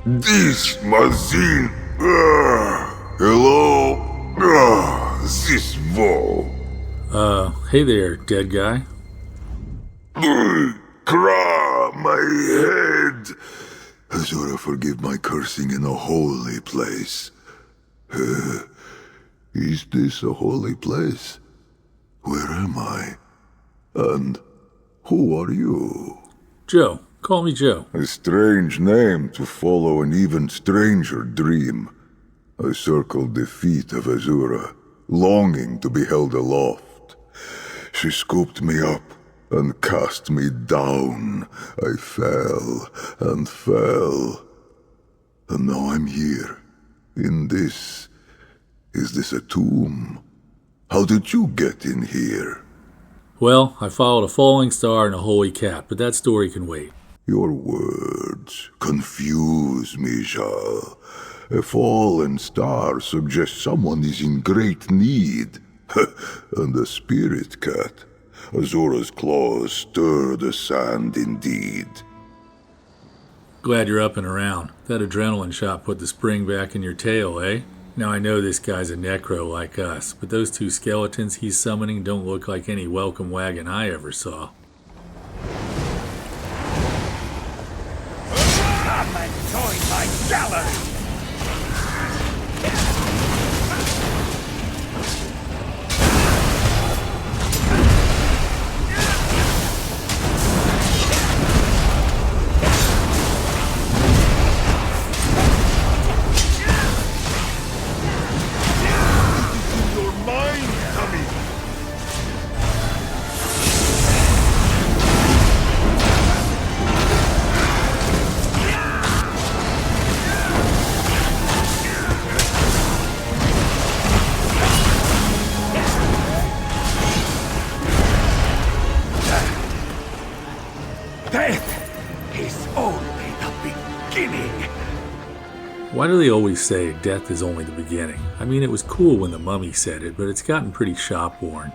This machine. Hello? This wall. Hey there, dead guy. Cra, my head. Azura, forgive my cursing in a holy place. Is this a holy place? Where am I? And who are you? Joe. Call me Joe. A strange name to follow an even stranger dream. I circled the feet of Azura, longing to be held aloft. She scooped me up and cast me down. I fell and fell. And now I'm here, in this. Is this a tomb? How did you get in here? Well, I followed a falling star and a holy cat, but that story can wait. Your words confuse me, Jal. A fallen star suggests someone is in great need. And a spirit cat. Azura's claws stir the sand indeed. Glad you're up and around. That adrenaline shot put the spring back in your tail, eh? Now I know this guy's a Necro like us, but those two skeletons he's summoning don't look like any welcome wagon I ever saw. Come and join my gallery! Death is only the beginning. Why do they always say death is only the beginning? I mean, it was cool when the mummy said it, but it's gotten pretty shop-worn.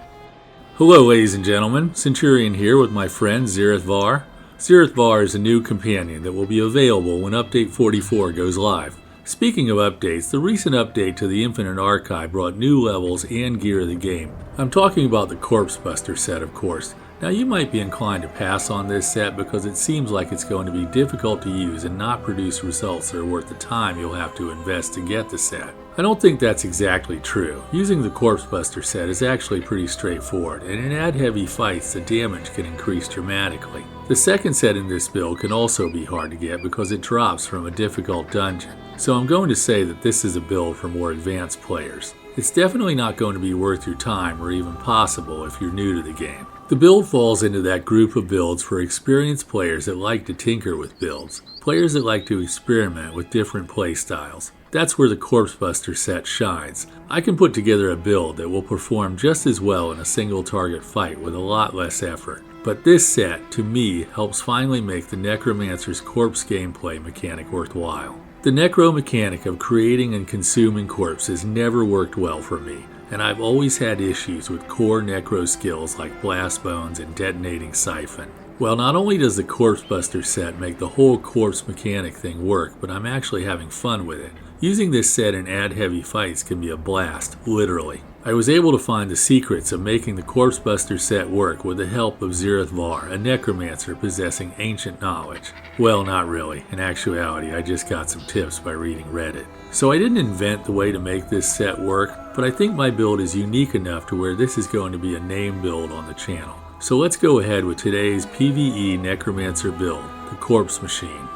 Hello, ladies and gentlemen. Centurion here with my friend Zerith-var. Zerith-var is a new companion that will be available when Update 44 goes live. Speaking of updates, the recent update to the Infinite Archive brought new levels and gear to the game. I'm talking about the Corpseburster set, of course. Now, you might be inclined to pass on this set because it seems like it's going to be difficult to use and not produce results that are worth the time you'll have to invest to get the set. I don't think that's exactly true. Using the Corpseburster set is actually pretty straightforward, and in ad-heavy fights the damage can increase dramatically. The second set in this build can also be hard to get because it drops from a difficult dungeon, so I'm going to say that this is a build for more advanced players. It's definitely not going to be worth your time or even possible if you're new to the game. The build falls into that group of builds for experienced players that like to tinker with builds, players that like to experiment with different playstyles. That's where the Corpseburster set shines. I can put together a build that will perform just as well in a single target fight with a lot less effort. But this set, to me, helps finally make the Necromancer's corpse gameplay mechanic worthwhile. The Necro mechanic of creating and consuming corpses never worked well for me, and I've always had issues with core Necro skills like Blast Bones and Detonating Siphon. Well, not only does the Corpseburster set make the whole corpse mechanic thing work, but I'm actually having fun with it. Using this set in ad-heavy fights can be a blast, literally. I was able to find the secrets of making the Corpseburster set work with the help of Zerith-var, a necromancer possessing ancient knowledge. Well, not really. In actuality, I just got some tips by reading Reddit. So I didn't invent the way to make this set work, but I think my build is unique enough to where this is going to be a name build on the channel. So let's go ahead with today's PvE Necromancer build, the Corpse Machine.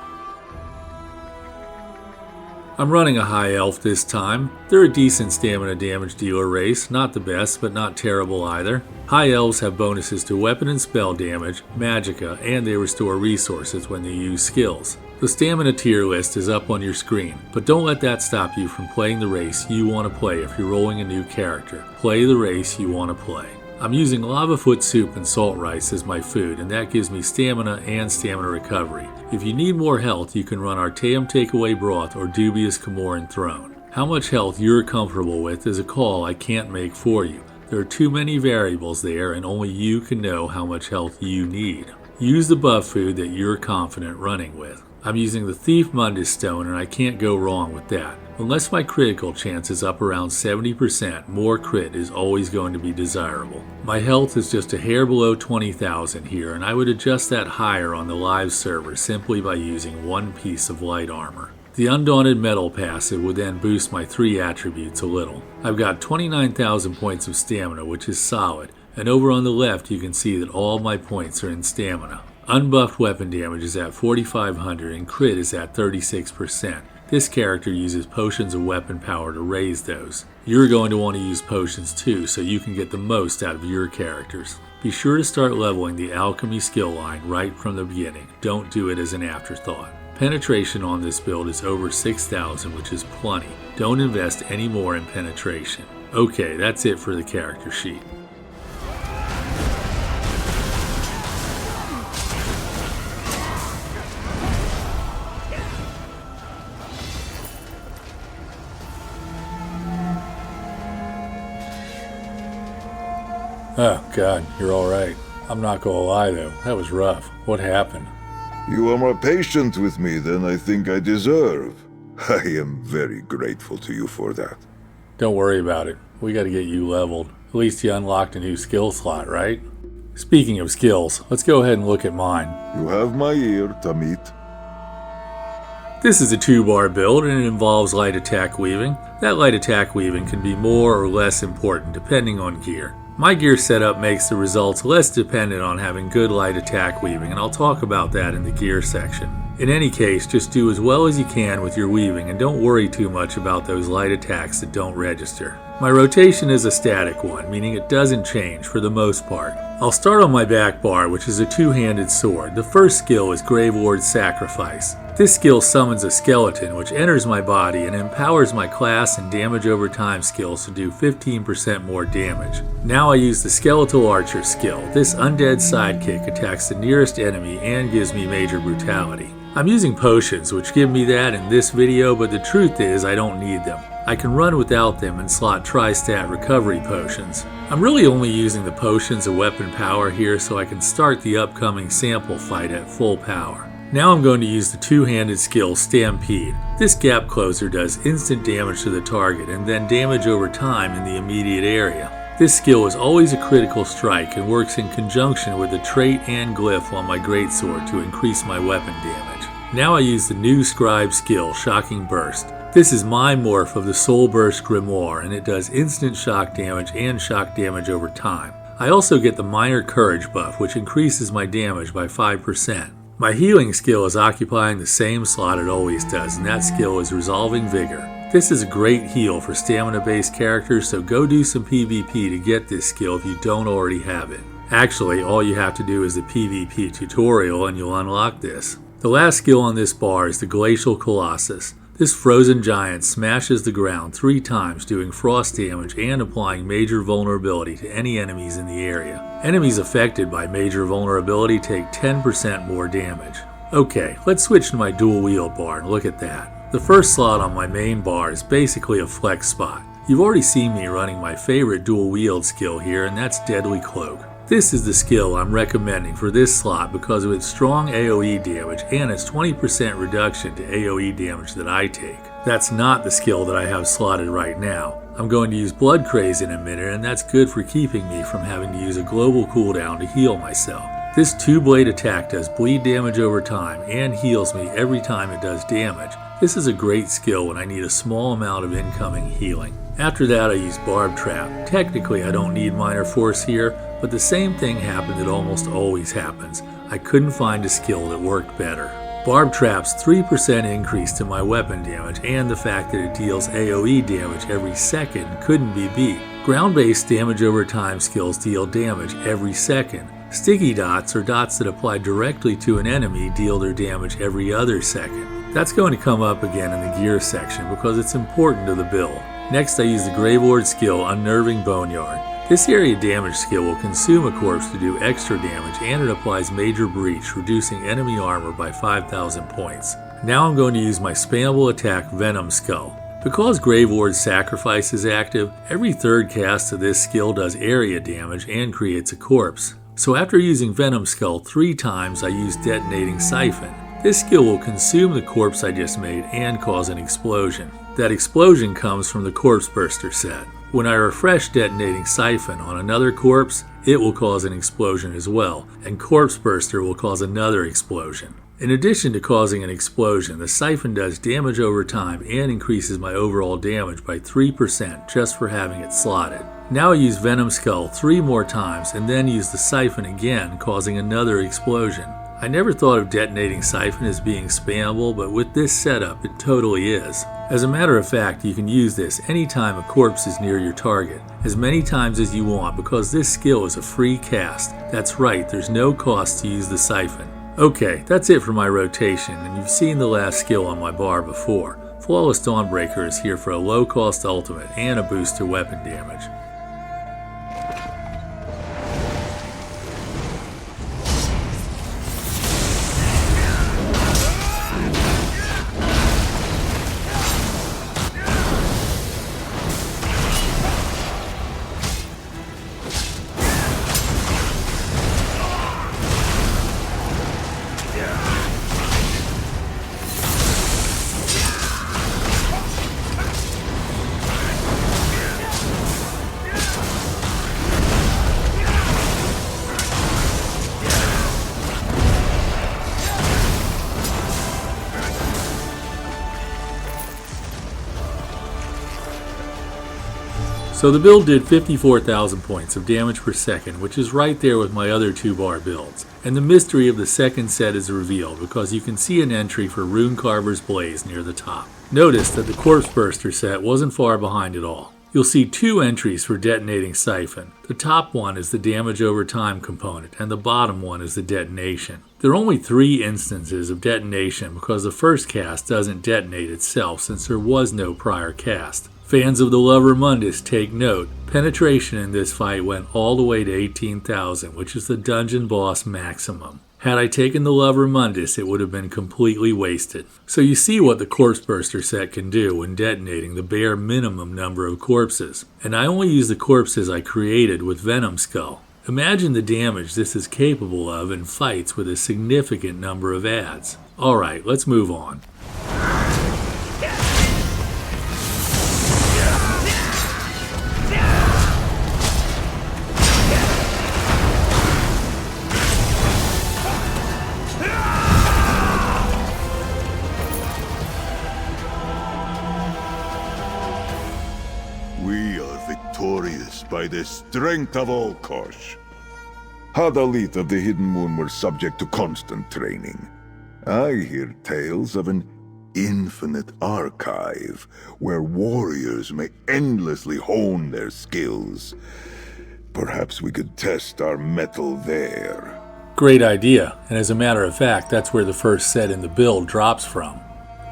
I'm running a high elf this time. They're a decent stamina damage dealer race, not the best, but not terrible either. High elves have bonuses to weapon and spell damage, magicka, and they restore resources when they use skills. The stamina tier list is up on your screen, but don't let that stop you from playing the race you want to play if you're rolling a new character. Play the race you want to play. I'm using lava foot soup and salt rice as my food, and that gives me stamina and stamina recovery. If you need more health, you can run Artaeum Takeaway Broth or Dubious Camoran Throne. How much health you're comfortable with is a call I can't make for you. There are too many variables there, and only you can know how much health you need. Use the buff food that you're confident running with. I'm using the Thief Mundus Stone and I can't go wrong with that. Unless my critical chance is up around 70%, more crit is always going to be desirable. My health is just a hair below 20,000 here, and I would adjust that higher on the live server simply by using one piece of light armor. The Undaunted Metal passive would then boost my 3 attributes a little. I've got 29,000 points of stamina, which is solid, and over on the left you can see that all my points are in stamina. Unbuffed weapon damage is at 4,500 and crit is at 36%. This character uses potions of weapon power to raise those. You're going to want to use potions too, so you can get the most out of your characters. Be sure to start leveling the alchemy skill line right from the beginning. Don't do it as an afterthought. Penetration on this build is over 6,000, which is plenty. Don't invest any more in penetration. Okay, that's it for the character sheet. Oh, God, you're all right. I'm not gonna lie, though. That was rough. What happened? You are more patient with me than I think I deserve. I am very grateful to you for that. Don't worry about it. We gotta get you leveled. At least you unlocked a new skill slot, right? Speaking of skills, let's go ahead and look at mine. You have my ear, Tamit. This is a 2-bar build and it involves light attack weaving. That light attack weaving can be more or less important depending on gear. My gear setup makes the results less dependent on having good light attack weaving, and I'll talk about that in the gear section. In any case, just do as well as you can with your weaving and don't worry too much about those light attacks that don't register. My rotation is a static one, meaning it doesn't change for the most part. I'll start on my back bar, which is a 2-handed sword. The first skill is Gravelord's Sacrifice. This skill summons a skeleton which enters my body and empowers my class and damage over time skills to do 15% more damage. Now I use the Skeletal Archer skill. This undead sidekick attacks the nearest enemy and gives me major brutality. I'm using potions which give me that in this video, but the truth is I don't need them. I can run without them and slot tri-stat recovery potions. I'm really only using the potions of weapon power here so I can start the upcoming sample fight at full power. Now I'm going to use the 2-handed skill Stampede. This gap closer does instant damage to the target and then damage over time in the immediate area. This skill is always a critical strike and works in conjunction with the trait and glyph on my greatsword to increase my weapon damage. Now I use the new scribe skill Shocking Burst. This is my morph of the Soul Burst Grimoire and it does instant shock damage and shock damage over time. I also get the minor courage buff which increases my damage by 5%. My healing skill is occupying the same slot it always does, and that skill is Resolving Vigor. This is a great heal for stamina-based characters, so go do some PvP to get this skill if you don't already have it. Actually, all you have to do is the PvP tutorial and you'll unlock this. The last skill on this bar is the Glacial Colossus. This frozen giant smashes the ground 3 times, doing frost damage and applying major vulnerability to any enemies in the area. Enemies affected by major vulnerability take 10% more damage. Okay, let's switch to my dual wield bar and look at that. The first slot on my main bar is basically a flex spot. You've already seen me running my favorite dual wield skill here, and that's Deadly Cloak. This is the skill I'm recommending for this slot because of its strong AoE damage and its 20% reduction to AoE damage that I take. That's not the skill that I have slotted right now. I'm going to use Blood Craze in a minute, and that's good for keeping me from having to use a global cooldown to heal myself. This 2-blade attack does bleed damage over time and heals me every time it does damage. This is a great skill when I need a small amount of incoming healing. After that I use Barb Trap. Technically I don't need Minor Force here, but the same thing happened that almost always happens. I couldn't find a skill that worked better. Barb Trap's 3% increase to my weapon damage and the fact that it deals AoE damage every second couldn't be beat. Ground-based damage over time skills deal damage every second. Sticky dots, or dots that apply directly to an enemy, deal their damage every other second. That's going to come up again in the gear section because it's important to the build. Next I use the Gravelord skill Unnerving Boneyard. This area damage skill will consume a corpse to do extra damage and it applies Major Breach, reducing enemy armor by 5,000 points. Now I'm going to use my spammable attack Venom Skull. Because Gravelord's Sacrifice is active, every third cast of this skill does area damage and creates a corpse. So after using Venom Skull 3 times I use Detonating Siphon. This skill will consume the corpse I just made and cause an explosion. That explosion comes from the Corpseburster set. When I refresh detonating Siphon on another corpse, it will cause an explosion as well, and Corpseburster will cause another explosion. In addition to causing an explosion, the Siphon does damage over time and increases my overall damage by 3% just for having it slotted. Now I use Venom Skull 3 more times and then use the Siphon again, causing another explosion. I never thought of detonating Siphon as being spammable, but with this setup it totally is. As a matter of fact, you can use this anytime a corpse is near your target, as many times as you want, because this skill is a free cast. That's right, there's no cost to use the Siphon. Okay, that's it for my rotation, and you've seen the last skill on my bar before. Flawless Dawnbreaker is here for a low cost ultimate and a boost to weapon damage. So the build did 54,000 points of damage per second, which is right there with my other 2-bar builds. And the mystery of the second set is revealed because you can see an entry for Runecarver's Blaze near the top. Notice that the Corpseburster set wasn't far behind at all. You'll see 2 entries for detonating Siphon. The top one is the damage over time component, and the bottom one is the detonation. There are only 3 instances of detonation because the first cast doesn't detonate itself since there was no prior cast. Fans of the Lover Mundus take note, penetration in this fight went all the way to 18,000, which is the dungeon boss maximum. Had I taken the Lover Mundus, it would have been completely wasted. So you see what the Corpseburster set can do when detonating the bare minimum number of corpses. And I only use the corpses I created with Venom Skull. Imagine the damage this is capable of in fights with a significant number of adds. Alright, let's move on. We are victorious by the strength of Olkosh. Hadalit of the Hidden Moon were subject to constant training. I hear tales of an infinite archive where warriors may endlessly hone their skills. Perhaps we could test our mettle there. Great idea, and as a matter of fact, that's where the first set in the build drops from.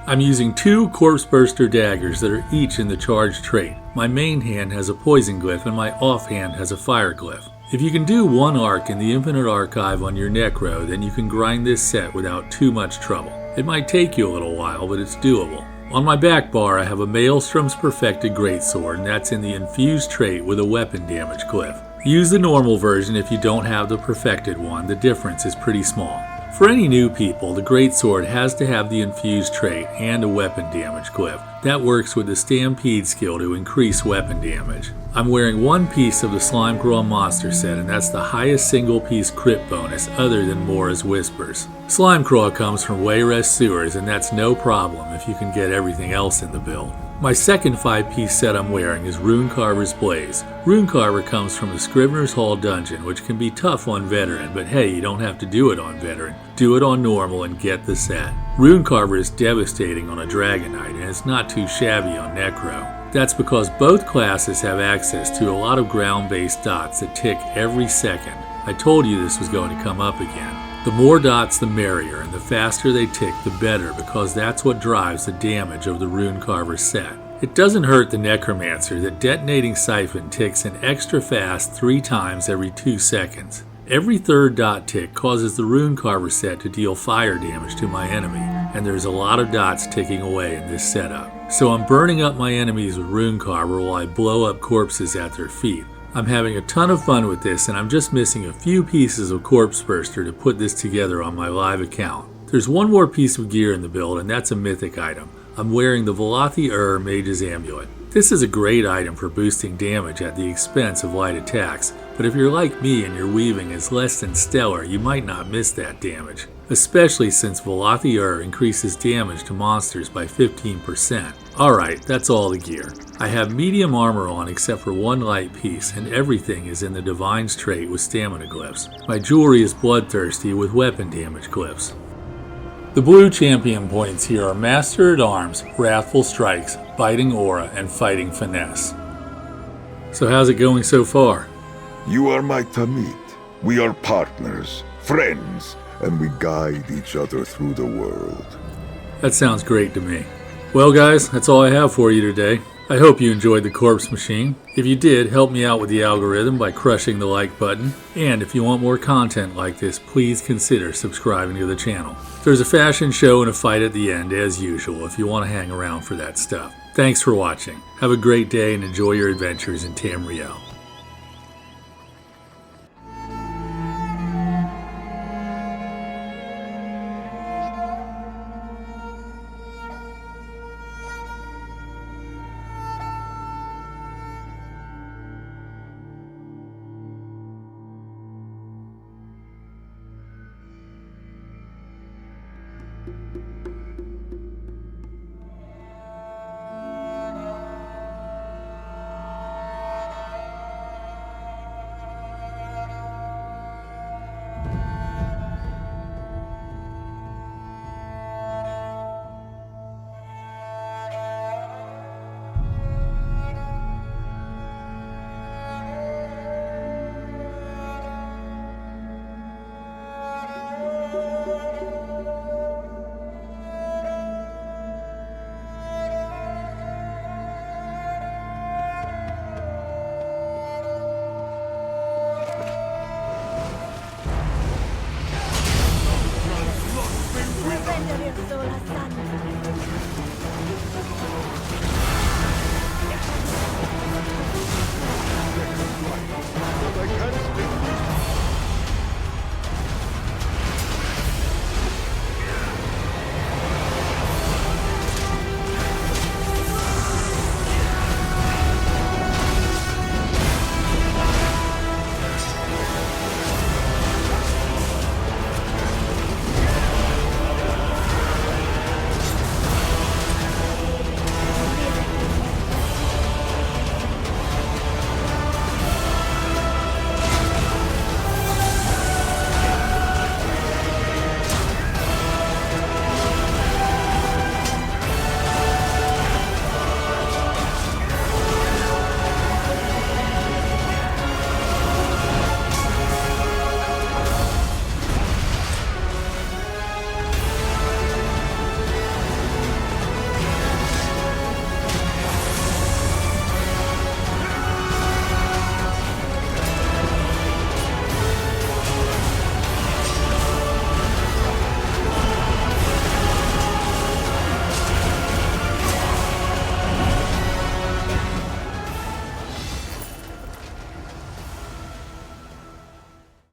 I'm using 2 Corpseburster daggers that are each in the charge trait. My main hand has a poison glyph and my offhand has a fire glyph. If you can do 1 arc in the Infinite Archive on your Necro, then you can grind this set without too much trouble. It might take you a little while, but it's doable. On my back bar, I have a Maelstrom's Perfected Greatsword, and that's in the infused trait with a weapon damage glyph. Use the normal version if you don't have the perfected one. The difference is pretty small. For any new people, the Greatsword has to have the infused trait and a weapon damage glyph. That works with the Stampede skill to increase weapon damage. I'm wearing 1 piece of the Slimecraw monster set, and that's the highest single piece crit bonus other than Mora's Whispers. Slimecraw comes from Wayrest Sewers, and that's no problem if you can get everything else in the build. My second 5-piece set I'm wearing is Runecarver's Blaze. Runecarver comes from the Scrivener's Hall dungeon, which can be tough on Veteran, but hey, you don't have to do it on Veteran. Do it on Normal and get the set. Runecarver is devastating on a Dragon Knight, and it's not too shabby on Necro. That's because both classes have access to a lot of ground-based dots that tick every second. I told you this was going to come up again. The more dots the merrier, and the faster they tick the better, because that's what drives the damage of the Runecarver set. It doesn't hurt the Necromancer that detonating Siphon ticks an extra fast 3 times every 2 seconds. Every 3rd dot tick causes the Runecarver set to deal fire damage to my enemy, and there's a lot of dots ticking away in this setup. So I'm burning up my enemies with Runecarver while I blow up corpses at their feet. I'm having a ton of fun with this, and I'm just missing a few pieces of Corpseburster to put this together on my live account. There's one more piece of gear in the build, and that's a mythic item. I'm wearing the Zerith-var Mage's Amulet. This is a great item for boosting damage at the expense of light attacks, but if you're like me and your weaving is less than stellar, you might not miss that damage, especially since Zerith-var increases damage to monsters by 15%. Alright, that's all the gear. I have medium armor on except for one light piece, and everything is in the Divine's trait with stamina glyphs. My jewelry is bloodthirsty with weapon damage glyphs. The blue champion points here are Master at Arms, Wrathful Strikes, Biting Aura, and Fighting Finesse. So how's it going so far? You are my Tamid. We are partners, friends, and we guide each other through the world. That sounds great to me. Well guys, that's all I have for you today. I hope you enjoyed the Corpse Machine. If you did, help me out with the algorithm by crushing the like button. And if you want more content like this, please consider subscribing to the channel. There's a fashion show and a fight at the end, as usual, if you want to hang around for that stuff. Thanks for watching. Have a great day and enjoy your adventures in Tamriel.